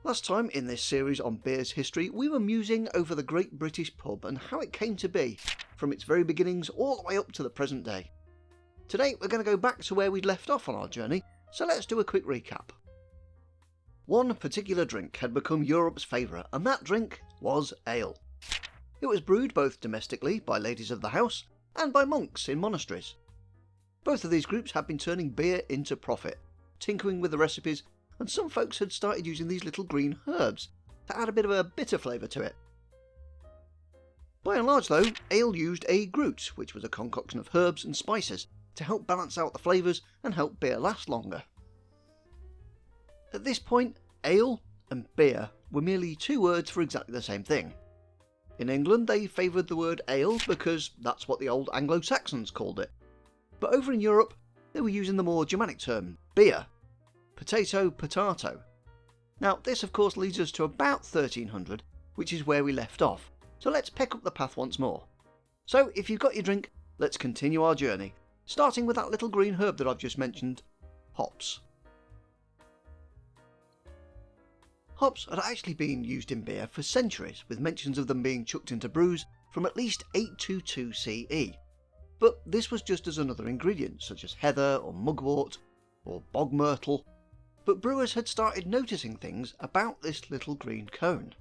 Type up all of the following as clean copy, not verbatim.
Last time in this series on beer's history, we were musing over the Great British Pub and how it came to be, from its very beginnings all the way up to the present day. Today we're going to go back to where we'd left off on our journey, so let's do a quick recap. One particular drink had become Europe's favourite, and that drink was ale. It was brewed both domestically by ladies of the house and by monks in monasteries. Both of these groups had been turning beer into profit, tinkering with the recipes, and some folks had started using these little green herbs to add a bit of a bitter flavour to it. By and large though, ale used a grut, which was a concoction of herbs and spices to help balance out the flavours and help beer last longer. At this point, ale and beer were merely two words for exactly the same thing. In England they favoured the word ale because that's what the old Anglo-Saxons called it, but over in Europe they were using the more Germanic term beer. Potato, potato. Now this of course leads us to about 1300, which is where we left off, so let's pick up the path once more. So if you've got your drink, let's continue our journey, starting with that little green herb that I've just mentioned, hops. Hops had actually been used in beer for centuries, with mentions of them being chucked into brews from at least 822 CE. But this was just as another ingredient, such as heather or mugwort or bog myrtle. But brewers had started noticing things about this little green cone.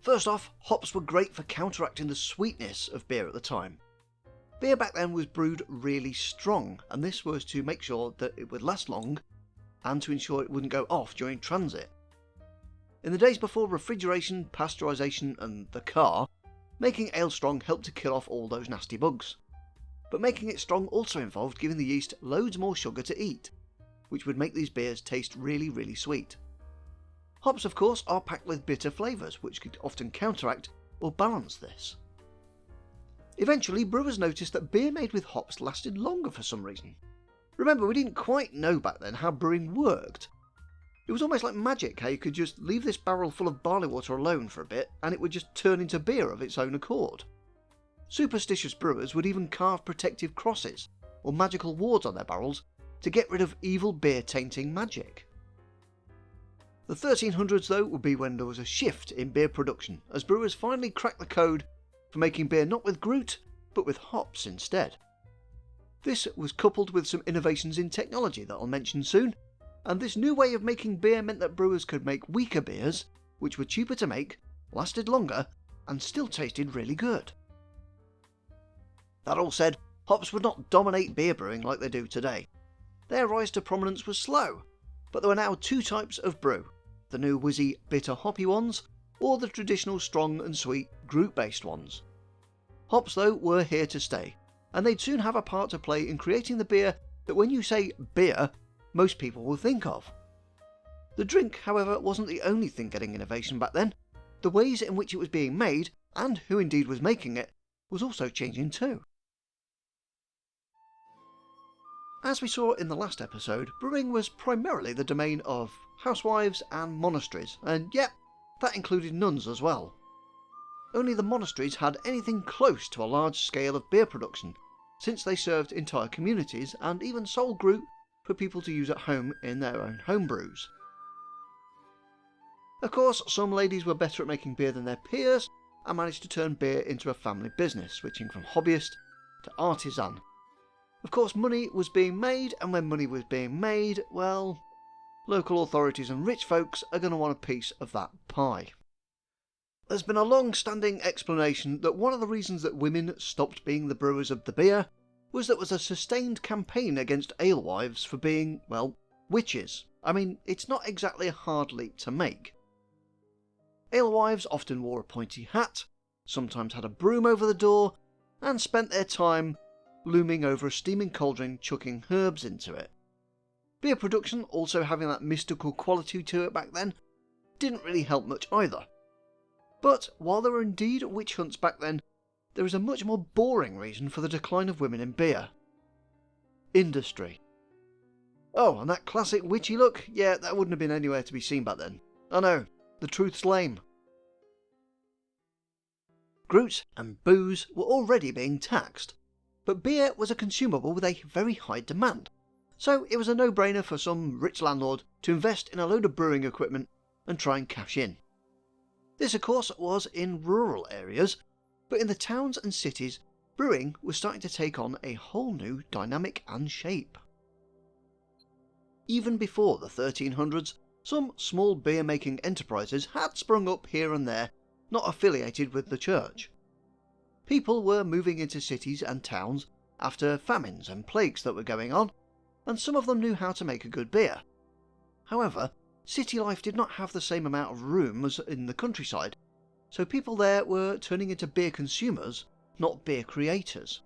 First off, hops were great for counteracting the sweetness of beer at the time. Beer back then was brewed really strong, and this was to make sure that it would last long and to ensure it wouldn't go off during transit. In the days before refrigeration, pasteurisation and the car, making ale strong helped to kill off all those nasty bugs. But making it strong also involved giving the yeast loads more sugar to eat, which would make these beers taste really sweet. Hops of course are packed with bitter flavours, which could often counteract or balance this. Eventually brewers noticed that beer made with hops lasted longer for some reason. Remember, we didn't quite know back then how brewing worked. It was almost like magic how you could just leave this barrel full of barley water alone for a bit and it would just turn into beer of its own accord. Superstitious brewers would even carve protective crosses or magical wards on their barrels to get rid of evil beer tainting magic. The 1300s though would be when there was a shift in beer production, as brewers finally cracked the code for making beer not with grut but with hops instead. This was coupled with some innovations in technology that I'll mention soon, and this new way of making beer meant that brewers could make weaker beers, which were cheaper to make, lasted longer, and still tasted really good. That all said, hops would not dominate beer brewing like they do today. Their rise to prominence was slow, but there were now two types of brew, the new whizzy bitter hoppy ones, or the traditional strong and sweet grut based ones. Hops though were here to stay, and they'd soon have a part to play in creating the beer that when you say beer, most people will think of. The drink, however, wasn't the only thing getting innovation back then. The ways in which it was being made, and who indeed was making it, was also changing too. As we saw in the last episode, brewing was primarily the domain of housewives and monasteries, and yep, that included nuns as well. Only the monasteries had anything close to a large scale of beer production, since they served entire communities and even sold grut for people to use at home in their own home brews. Of course, some ladies were better at making beer than their peers and managed to turn beer into a family business, switching from hobbyist to artisan. Of course, money was being made, and when money was being made, well, local authorities and rich folks are going to want a piece of that pie. There's been a long-standing explanation that one of the reasons that women stopped being the brewers of the beer was that there was a sustained campaign against alewives for being, well, witches. I mean, it's not exactly a hard leap to make. Alewives often wore a pointy hat, sometimes had a broom over the door, and spent their time looming over a steaming cauldron chucking herbs into it. Beer production, also having that mystical quality to it back then, didn't really help much either. But while there were indeed witch hunts back then, there is a much more boring reason for the decline of women in beer. Industry. Oh, and that classic witchy look? Yeah, that wouldn't have been anywhere to be seen back then. I know, the truth's lame. Grut and booze were already being taxed, but beer was a consumable with a very high demand, So it was a no-brainer for some rich landlord to invest in a load of brewing equipment and try and cash in. This of course was in rural areas, but in the towns and cities, brewing was starting to take on a whole new dynamic and shape. Even before the 1300s, some small beer-making enterprises had sprung up here and there, not affiliated with the church. People were moving into cities and towns after famines and plagues that were going on, and some of them knew how to make a good beer. However, city life did not have the same amount of room as in the countryside, so people there were turning into beer consumers, not beer creators.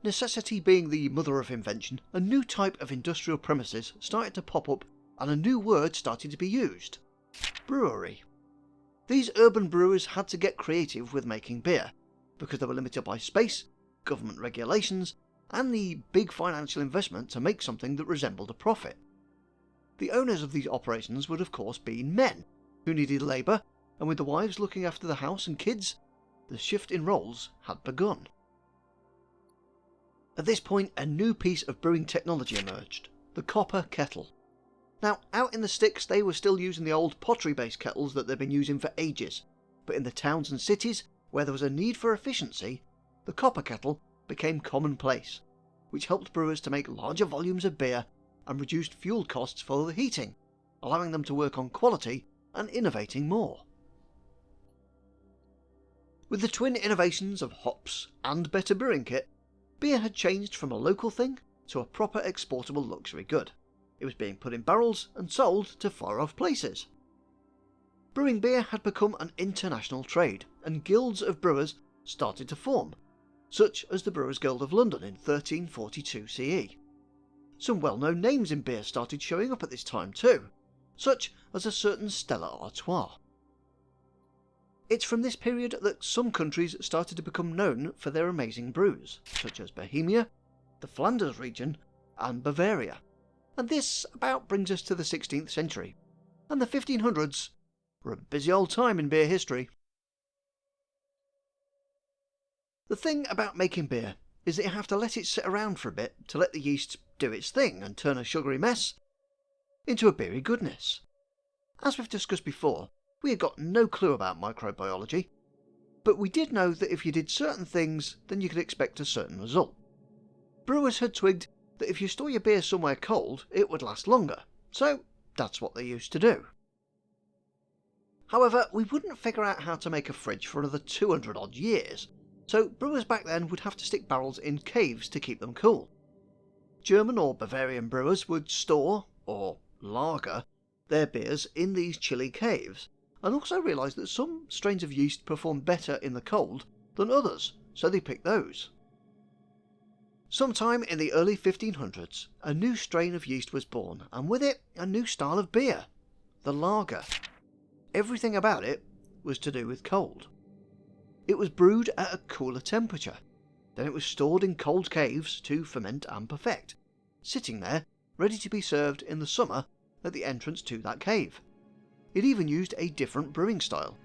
Necessity being the mother of invention, a new type of industrial premises started to pop up and a new word started to be used: brewery. These urban brewers had to get creative with making beer, because they were limited by space, government regulations, and the big financial investment to make something that resembled a profit. The owners of these operations would of course be men, who needed labour, and with the wives looking after the house and kids, the shift in roles had begun. At this point, a new piece of brewing technology emerged: the copper kettle. Now, out in the sticks they were still using the old pottery-based kettles that they'd been using for ages, but in the towns and cities, where there was a need for efficiency, the copper kettle became commonplace, which helped brewers to make larger volumes of beer and reduced fuel costs for the heating, allowing them to work on quality and innovating more. With the twin innovations of hops and better brewing kit, beer had changed from a local thing to a proper exportable luxury good. It was being put in barrels and sold to far-off places. Brewing beer had become an international trade, and guilds of brewers started to form, such as the Brewers' Guild of London in 1342 CE. Some well-known names in beer started showing up at this time too, such as a certain Stella Artois. It's from this period that some countries started to become known for their amazing brews, such as Bohemia, the Flanders region, and Bavaria. And this about brings us to the 16th century, and the 1500s were a busy old time in beer history. The thing about making beer is that you have to let it sit around for a bit to let the yeast do its thing and turn a sugary mess into a beery goodness. As we've discussed before, we had got no clue about microbiology, but we did know that if you did certain things, then you could expect a certain result. Brewers had twigged that if you store your beer somewhere cold, it would last longer, so that's what they used to do. However, we wouldn't figure out how to make a fridge for another 200 odd years, so brewers back then would have to stick barrels in caves to keep them cool. German or Bavarian brewers would store, or lager, their beers in these chilly caves, and also realised that some strains of yeast performed better in the cold than others, so they picked those. Sometime in the early 1500s, a new strain of yeast was born, and with it, a new style of beer, the lager. Everything about it was to do with cold. It was brewed at a cooler temperature, then it was stored in cold caves to ferment and perfect, sitting there, ready to be served in the summer at the entrance to that cave. It even used a different brewing style,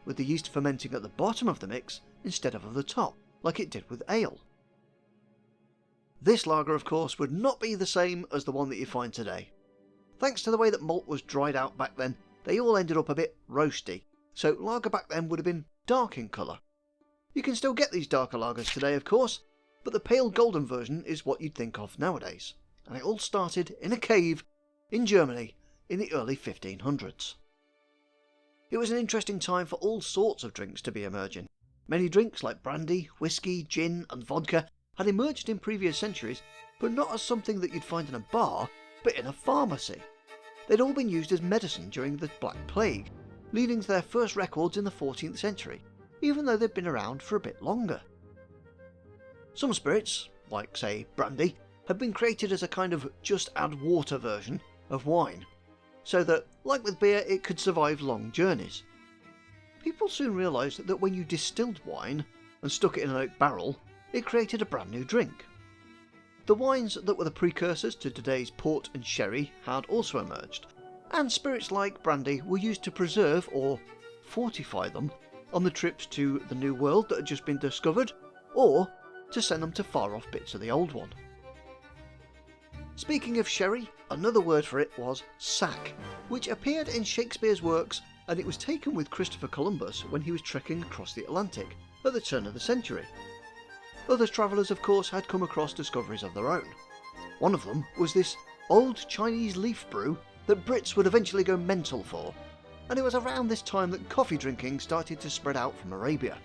with the yeast fermenting at the bottom of the mix instead of the top, like it did with ale. This lager, of course, would not be the same as the one that you find today. Thanks to the way that malt was dried out back then, they all ended up a bit roasty, so lager back then would have been dark in colour. You can still get these darker lagers today, of course, but the pale golden version is what you'd think of nowadays, and it all started in a cave in Germany in the early 1500s. It was an interesting time for all sorts of drinks to be emerging. Many drinks like brandy, whiskey, gin and vodka had emerged in previous centuries, but not as something that you'd find in a bar, but in a pharmacy. They'd all been used as medicine during the Black Plague, leading to their first records in the 14th century, even though they'd been around for a bit longer. Some spirits, like say brandy, had been created as a kind of just add water version of wine, so that, like with beer, it could survive long journeys. People soon realised that when you distilled wine and stuck it in an oak barrel, it created a brand new drink. The wines that were the precursors to today's port and sherry had also emerged, and spirits like brandy were used to preserve or fortify them on the trips to the New World that had just been discovered, or to send them to far-off bits of the Old One. Speaking of sherry, another word for it was sack, which appeared in Shakespeare's works, and it was taken with Christopher Columbus when he was trekking across the Atlantic at the turn of the century. Other travellers, of course, had come across discoveries of their own. One of them was this old Chinese leaf brew that Brits would eventually go mental for, and it was around this time that coffee drinking started to spread out from Arabia.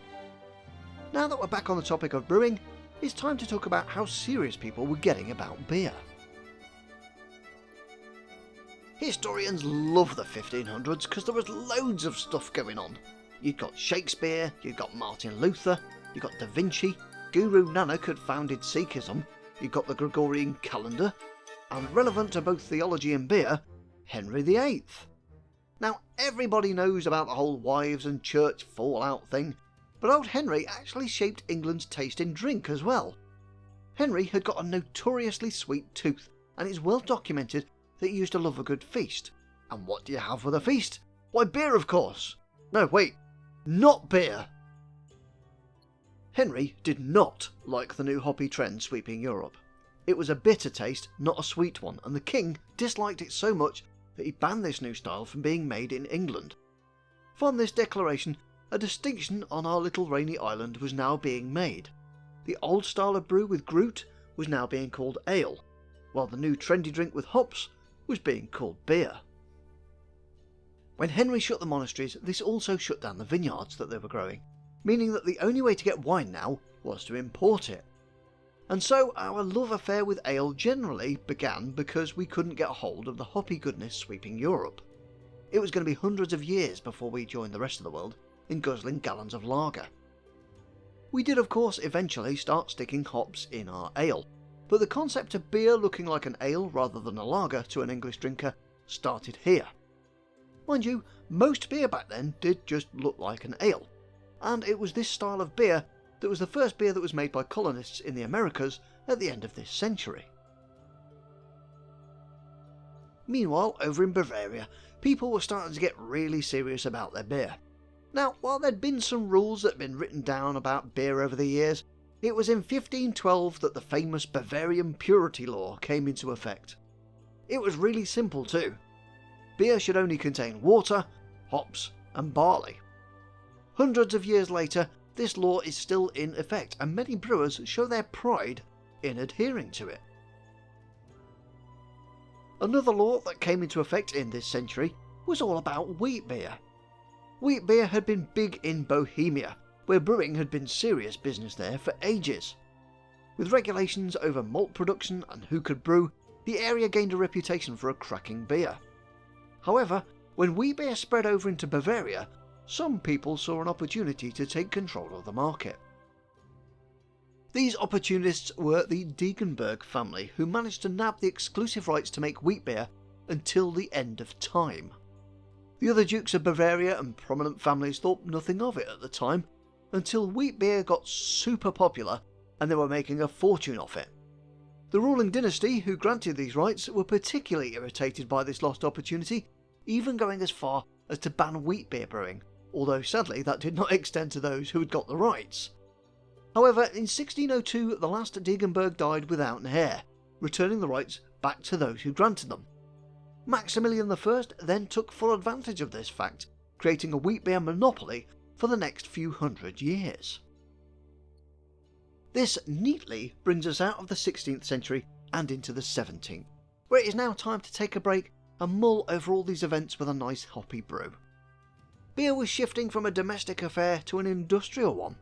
Now that we're back on the topic of brewing, it's time to talk about how serious people were getting about beer. Historians love the 1500s because there was loads of stuff going on. You'd got Shakespeare, you'd got Martin Luther, you'd got Da Vinci, Guru Nanak had founded Sikhism, you'd got the Gregorian calendar, and relevant to both theology and beer, Henry VIII. Now everybody knows about the whole wives and church fallout thing, but old Henry actually shaped England's taste in drink as well. Henry had got a notoriously sweet tooth, and it's well documented that he used to love a good feast. And what do you have with a feast? Why, beer, of course. No, wait, not beer. Henry did not like the new hoppy trend sweeping Europe. It was a bitter taste, not a sweet one, and the king disliked it so much that he banned this new style from being made in England. From this declaration, a distinction on our little rainy island was now being made. The old style of brew with Groot was now being called ale, while the new trendy drink with hops was being called beer. When Henry shut the monasteries, this also shut down the vineyards that they were growing, meaning that the only way to get wine now was to import it. And so our love affair with ale generally began because we couldn't get a hold of the hoppy goodness sweeping Europe. It was going to be hundreds of years before we joined the rest of the world in guzzling gallons of lager. We did of course eventually start sticking hops in our ale, but the concept of beer looking like an ale rather than a lager to an English drinker started here. Mind you, most beer back then did just look like an ale, and it was this style of beer that was the first beer that was made by colonists in the Americas at the end of this century. Meanwhile, over in Bavaria, people were starting to get really serious about their beer. Now, while there'd been some rules that had been written down about beer over the years, it was in 1512 that the famous Bavarian purity law came into effect. It was really simple too. Beer should only contain water, hops and barley. Hundreds of years later, this law is still in effect, and many brewers show their pride in adhering to it. Another law that came into effect in this century was all about wheat beer. Wheat beer had been big in Bohemia, where brewing had been serious business there for ages. With regulations over malt production and who could brew, the area gained a reputation for a cracking beer. However, when wheat beer spread over into Bavaria, some people saw an opportunity to take control of the market. These opportunists were the Degenberg family, who managed to nab the exclusive rights to make wheat beer until the end of time. The other dukes of Bavaria and prominent families thought nothing of it at the time, until wheat beer got super popular and they were making a fortune off it. The ruling dynasty who granted these rights were particularly irritated by this lost opportunity, even going as far as to ban wheat beer brewing, although sadly that did not extend to those who had got the rights. However, in 1602 the last Degenberg died without an heir, returning the rights back to those who granted them. Maximilian I then took full advantage of this fact, creating a wheat beer monopoly for the next few hundred years. This neatly brings us out of the 16th century and into the 17th, where it is now time to take a break and mull over all these events with a nice hoppy brew. Beer was shifting from a domestic affair to an industrial one,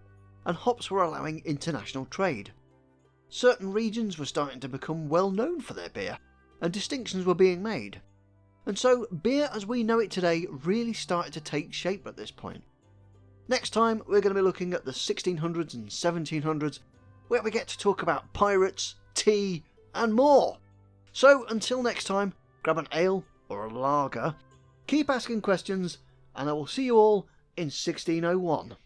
and hops were allowing international trade. Certain regions were starting to become well known for their beer, and distinctions were being made. And so beer as we know it today really started to take shape at this point. Next time we're going to be looking at the 1600s and 1700s, where we get to talk about pirates, tea and more. So until next time, grab an ale or a lager, keep asking questions, and I will see you all in 1601.